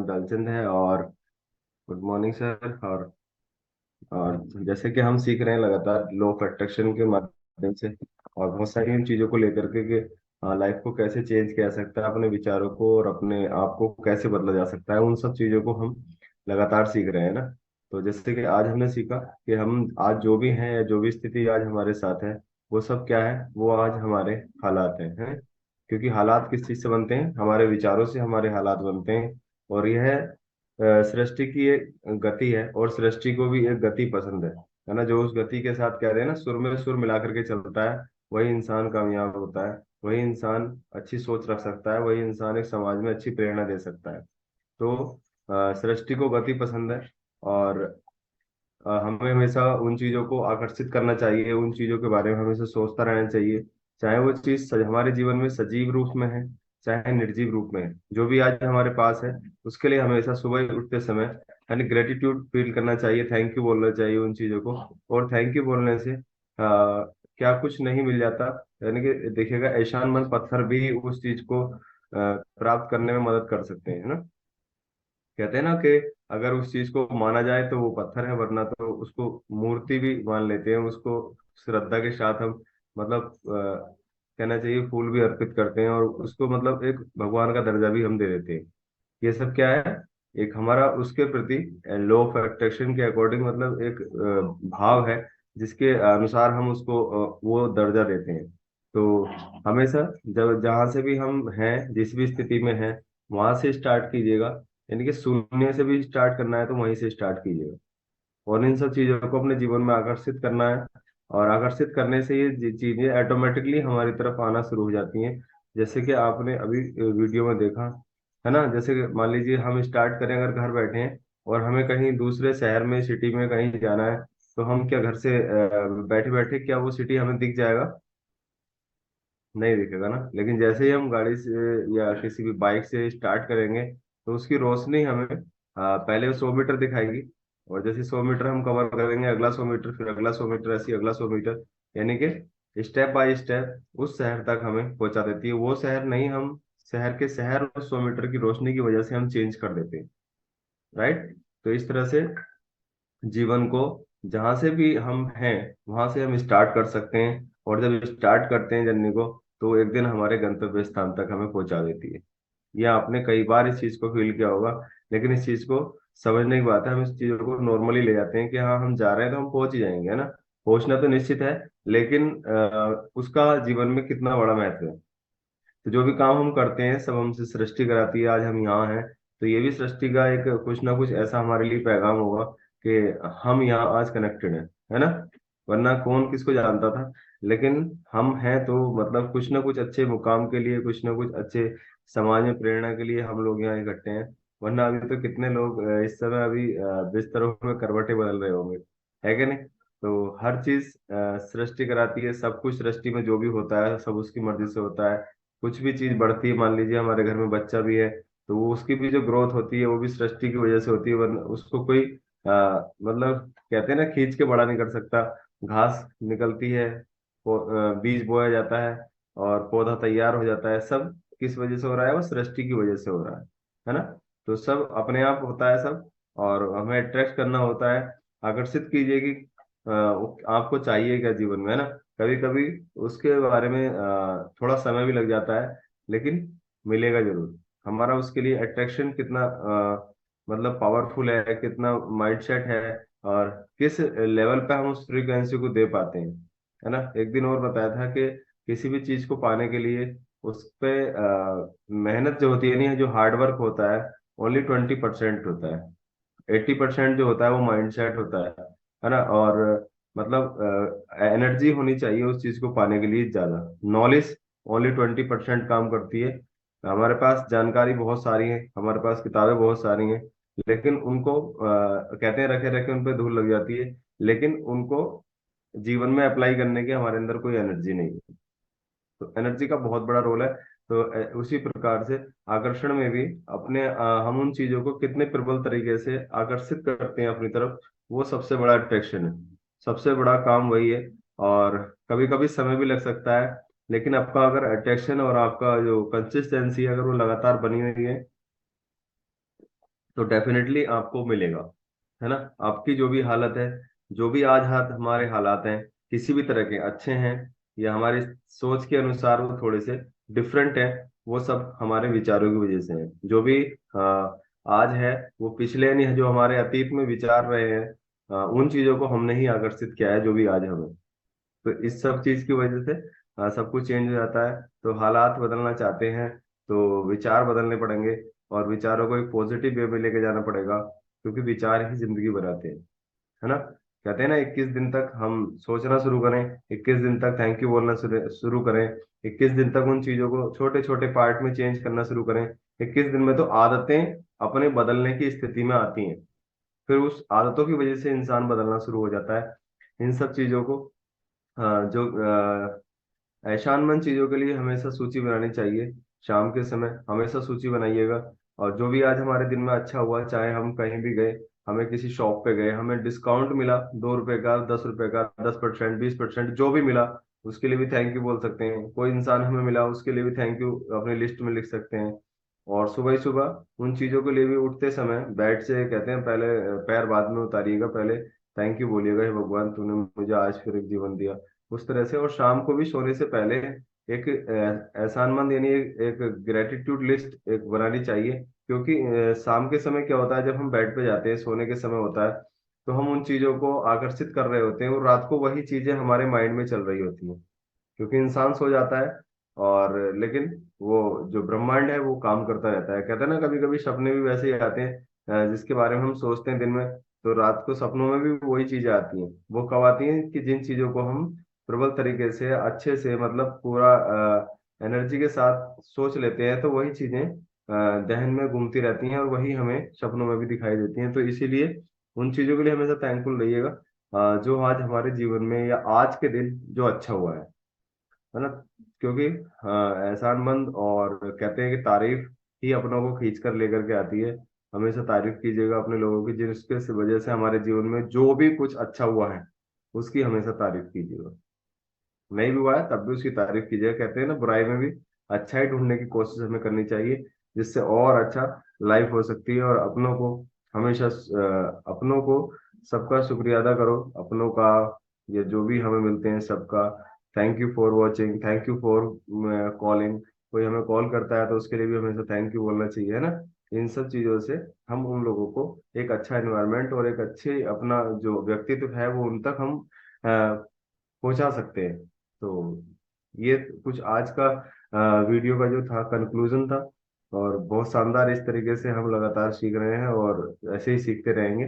दलचंद है। और good morning sir. और जैसे कि हम सीख रहे हैं लगातार लॉ ऑफ अट्रैक्शन के माध्यम से, और बहुत सारी इन चीज़ों को लेकर के कि लाइफ को कैसे चेंज किया जा सकता है, अपने विचारों को और अपने आप को कैसे बदला जा सकता है, उन सब चीज़ों को हम लगातार सीख रहे हैं ना। तो जैसे कि आज हमने सीखा कि हम आज जो भी हैं या जो भी स्थिति आज हमारे साथ है, वो सब क्या है, वो आज हमारे हालात हैं। क्योंकि हालात किस चीज़ से बनते हैं? हमारे विचारों से हमारे हालात बनते हैं। और यह सृष्टि की एक गति है, और सृष्टि को भी एक गति पसंद है ना। जो उस गति के साथ कह रहे हैं ना, सुर में सुर मिला करके चलता है, वही इंसान कामयाब होता है। वही इंसान अच्छी सोच रख सकता है, वही इंसान एक समाज में अच्छी प्रेरणा दे सकता है। तो सृष्टि को गति पसंद है। और हमें हमेशा उन चीजों को आकर्षित करना चाहिए, उन चीजों के बारे में हमेशा सोचता रहना चाहिए। चाहे वो चीज हमारे जीवन में सजीव रूप में है, चाहे निर्जीव रूप में है, जो भी आज हमारे पास है, उसके लिए हमेशा सुबह उठते समय यानी ग्रेटिट्यूड फील करना चाहिए, थैंक यू बोलना चाहिए उन चीजों को। और थैंक यू बोलने से क्या कुछ नहीं मिल जाता। यानी कि देखिएगा, ऐशान मन पत्थर भी उस चीज को प्राप्त करने में मदद कर सकते हैं, है ना। कहते हैं ना कि अगर उस चीज को माना जाए तो वो पत्थर है, वरना तो उसको मूर्ति भी मान लेते हैं। उसको श्रद्धा के साथ हम मतलब कहना चाहिए फूल भी अर्पित करते हैं, और उसको मतलब एक भगवान का दर्जा भी हम दे देते हैं। ये सब क्या है? एक हमारा उसके प्रति लॉ ऑफ अट्रैक्शन के अकॉर्डिंग मतलब एक भाव है, जिसके अनुसार हम उसको वो दर्जा देते हैं। तो हमेशा जब जहाँ से भी हम हैं, जिस भी स्थिति में हैं, वहां से स्टार्ट कीजिएगा। यानी कि शून्य से भी स्टार्ट करना है तो वहीं से स्टार्ट कीजिएगा, और इन सब चीजों को अपने जीवन में आकर्षित करना है। और आकर्षित करने से ये चीजें ऑटोमेटिकली हमारी तरफ आना शुरू हो जाती हैं। जैसे कि आपने अभी वीडियो में देखा है ना। जैसे कि मान लीजिए हम स्टार्ट करें, अगर घर बैठे हैं और हमें कहीं दूसरे शहर में, सिटी में कहीं जाना है, तो हम क्या घर से बैठे बैठे क्या वो सिटी हमें दिख जाएगा? नहीं दिखेगा ना। लेकिन जैसे ही हम गाड़ी से या किसी भी बाइक से स्टार्ट करेंगे, तो उसकी रोशनी हमें पहले 100 मीटर दिखाएगी। और जैसे 100 मीटर हम कवर करेंगे, अगला 100 मीटर, फिर अगला 100 मीटर, ऐसी अगला 100 मीटर। यानी कि स्टेप बाय स्टेप उस शहर तक हमें पहुंचा देती है। वो शहर नहीं, हम शहर के शहर उस 100 मीटर की रोशनी की वजह से हम चेंज कर देते हैं। राइट। तो इस तरह से जीवन को जहां से भी हम हैं, वहां से हम स्टार्ट कर सकते हैं। और जब स्टार्ट करते हैं जर्नी को, तो एक दिन हमारे गंतव्य स्थान तक हमें पहुंचा देती है। ये आपने कई बार इस चीज को फील किया होगा। लेकिन इस चीज को समझने की बात है, हम इस चीजों को नॉर्मली ले जाते हैं कि हाँ हम जा रहे हैं तो हम पहुंच ही जाएंगे, है ना। पहुंचना तो निश्चित है, लेकिन उसका जीवन में कितना बड़ा महत्व है। तो जो भी काम हम करते हैं, सब हमसे सृष्टि कराती है। आज हम यहाँ हैं, तो ये भी सृष्टि का एक कुछ ना कुछ ऐसा हमारे लिए पैगाम होगा कि हम यहाँ आज कनेक्टेड हैं, है ना। वरना कौन किसको जानता था। लेकिन हम हैं तो मतलब कुछ ना कुछ अच्छे मुकाम के लिए, कुछ ना कुछ अच्छे समाज में प्रेरणा के लिए हम लोग यहाँ इकट्ठे हैं। वरना अभी तो कितने लोग इस समय अभी बिस्तरों में करवटें बदल रहे होंगे, है कि नहीं। तो हर चीज सृष्टि कराती है। सब कुछ सृष्टि में जो भी होता है, सब उसकी मर्जी से होता है। कुछ भी चीज बढ़ती है, मान लीजिए हमारे घर में बच्चा भी है, तो वो उसकी भी जो ग्रोथ होती है वो भी सृष्टि की वजह से होती है। वरना उसको कोई मतलब कहते हैं ना, खींच के बड़ा नहीं कर सकता। घास निकलती है, बीज बोया जाता है, और पौधा तैयार हो जाता है। सब किस वजह से हो रहा है? वो सृष्टि की वजह से हो रहा है ना। तो सब अपने आप होता है सब। और हमें अट्रैक्ट करना होता है। आकर्षित कीजिए कि आपको चाहिए क्या जीवन में, है ना। कभी कभी उसके बारे में थोड़ा समय भी लग जाता है, लेकिन मिलेगा जरूर। हमारा उसके लिए अट्रैक्शन कितना मतलब पावरफुल है, कितना माइंडसेट है, और किस लेवल पे हम उस फ्रीक्वेंसी को दे पाते हैं, है ना। एक दिन और बताया था कि किसी भी चीज को पाने के लिए उस पे मेहनत जो होती है, नहीं, जो हार्डवर्क होता है, ओनली 20% होता है। 80% जो होता है वो माइंडसेट होता है ना। और मतलब एनर्जी होनी चाहिए उस चीज को पाने के लिए ज्यादा। नॉलेज ओनली 20% काम करती है। हमारे पास जानकारी बहुत सारी है, हमारे पास किताबें बहुत सारी हैं, लेकिन उनको कहते हैं रखे रखे उन पे धूल लग जाती है। लेकिन उनको जीवन में अप्लाई करने की हमारे अंदर कोई एनर्जी नहीं है। तो एनर्जी का बहुत बड़ा रोल है। तो उसी प्रकार से आकर्षण में भी अपने हम उन चीजों को कितने प्रबल तरीके से आकर्षित करते हैं अपनी तरफ, वो सबसे बड़ा अट्रैक्शन है। सबसे बड़ा काम वही है। और कभी कभी समय भी लग सकता है, लेकिन आपका अगर अट्रैक्शन और आपका जो कंसिस्टेंसी है, अगर वो लगातार बनी हुई है, तो डेफिनेटली आपको मिलेगा, है ना। आपकी जो भी हालत है, जो भी आज हाथ हमारे हालात हैं, किसी भी तरह के अच्छे हैं या हमारी सोच के अनुसार वो थोड़े से डिफरेंट है, वो सब हमारे विचारों की वजह से है। जो भी आज है वो पिछले नहीं, जो हमारे अतीत में विचार रहे हैं, उन चीजों को हमने ही आकर्षित किया है जो भी आज हमें। तो इस सब चीज की वजह से सब कुछ चेंज हो जाता है। तो हालात बदलना चाहते हैं तो विचार बदलने पड़ेंगे, और विचारों को एक पॉजिटिव वे में लेके जाना पड़ेगा, क्योंकि विचार ही जिंदगी बनाते हैं, है ना। कहते हैं ना, 21 दिन तक हम सोचना शुरू करें, 21 दिन तक थैंक यू बोलना शुरू शुरू करें, 21 दिन तक उन चीजों को छोटे छोटे पार्ट में चेंज करना शुरू करें, 21 दिन में तो आदतें अपने बदलने की स्थिति में आती हैं। फिर उस आदतों की वजह से इंसान बदलना शुरू हो जाता है। इन सब चीजों को जो ऐशानमंद चीजों के लिए हमेशा सूची बनानी चाहिए। शाम के समय हमेशा सूची बनाइएगा। और जो भी आज हमारे दिन में अच्छा हुआ, चाहे हम कहीं भी गए, हमें किसी शॉप पे गए, हमें डिस्काउंट मिला 2 रुपए का, 10 रुपए का, 10%, 20%, जो भी मिला, उसके लिए भी थैंक यू बोल सकते हैं। कोई इंसान हमें मिला, उसके लिए भी थैंक यू अपनी लिस्ट में लिख सकते हैं। और सुबह ही सुबह उन चीजों के लिए भी उठते समय बेड से कहते हैं पहले पैर बाद में उतारिएगा, पहले थैंक यू बोलिएगा, हे भगवान तूने मुझे आज फिर एक जीवन दिया, उस तरह से। और शाम को भी सोने से पहले एक एहसानमंद यानी एक ग्रेटिट्यूड लिस्ट एक बनानी चाहिए। क्योंकि शाम के समय क्या होता है, जब हम बेड पे जाते हैं, सोने के समय होता है, तो हम उन चीजों को आकर्षित कर रहे होते हैं, और रात को वही चीजें हमारे माइंड में चल रही होती हैं, क्योंकि इंसान सो जाता है। और लेकिन वो जो ब्रह्मांड है वो काम करता रहता है। कहते हैं ना, कभी कभी सपने भी वैसे ही आते हैं, जिसके बारे में हम सोचते हैं दिन में, तो रात को सपनों में भी वही चीजें आती हैं। वो कब आती हैं कि जिन चीजों को हम प्रबल तरीके से अच्छे से, मतलब पूरा एनर्जी के साथ सोच लेते हैं, तो वही चीजें जहन में घूमती रहती हैं, और वही हमें सपनों में भी दिखाई देती हैं। तो इसीलिए उन चीजों के लिए हमेशा थैंकफुल रहिएगा, जो आज हमारे जीवन में या आज के दिन जो अच्छा हुआ है ना। क्योंकि एहसानमंद और कहते हैं कि तारीफ ही अपनों को खींच कर लेकर के आती है। हमेशा तारीफ कीजिएगा अपने लोगों की, जिसके वजह से हमारे जीवन में जो भी कुछ अच्छा हुआ है, उसकी हमेशा तारीफ कीजिएगा। नहीं भी हुआ है तब भी उसकी तारीफ कीजिएगा। कहते हैं ना, बुराई में भी अच्छाई ढूंढने की कोशिश हमें करनी चाहिए, जिससे और अच्छा लाइफ हो सकती है। और अपनों को हमेशा अपनों को सबका शुक्रिया अदा करो, अपनों का, ये जो भी हमें मिलते हैं सबका। Thank you for watching, thank you for calling. कोई हमें कॉल करता है तो उसके लिए भी हमेशा थैंक यू बोलना चाहिए, है ना। इन सब चीजों से हम उन लोगों को एक अच्छा एनवायरनमेंट और एक अच्छे अपना जो व्यक्तित्व है वो उन तक हम पहुंचा सकते हैं। तो ये कुछ आज का वीडियो का जो था कंक्लूजन था। और बहुत शानदार, इस तरीके से हम लगातार सीख रहे हैं और ऐसे ही सीखते रहेंगे।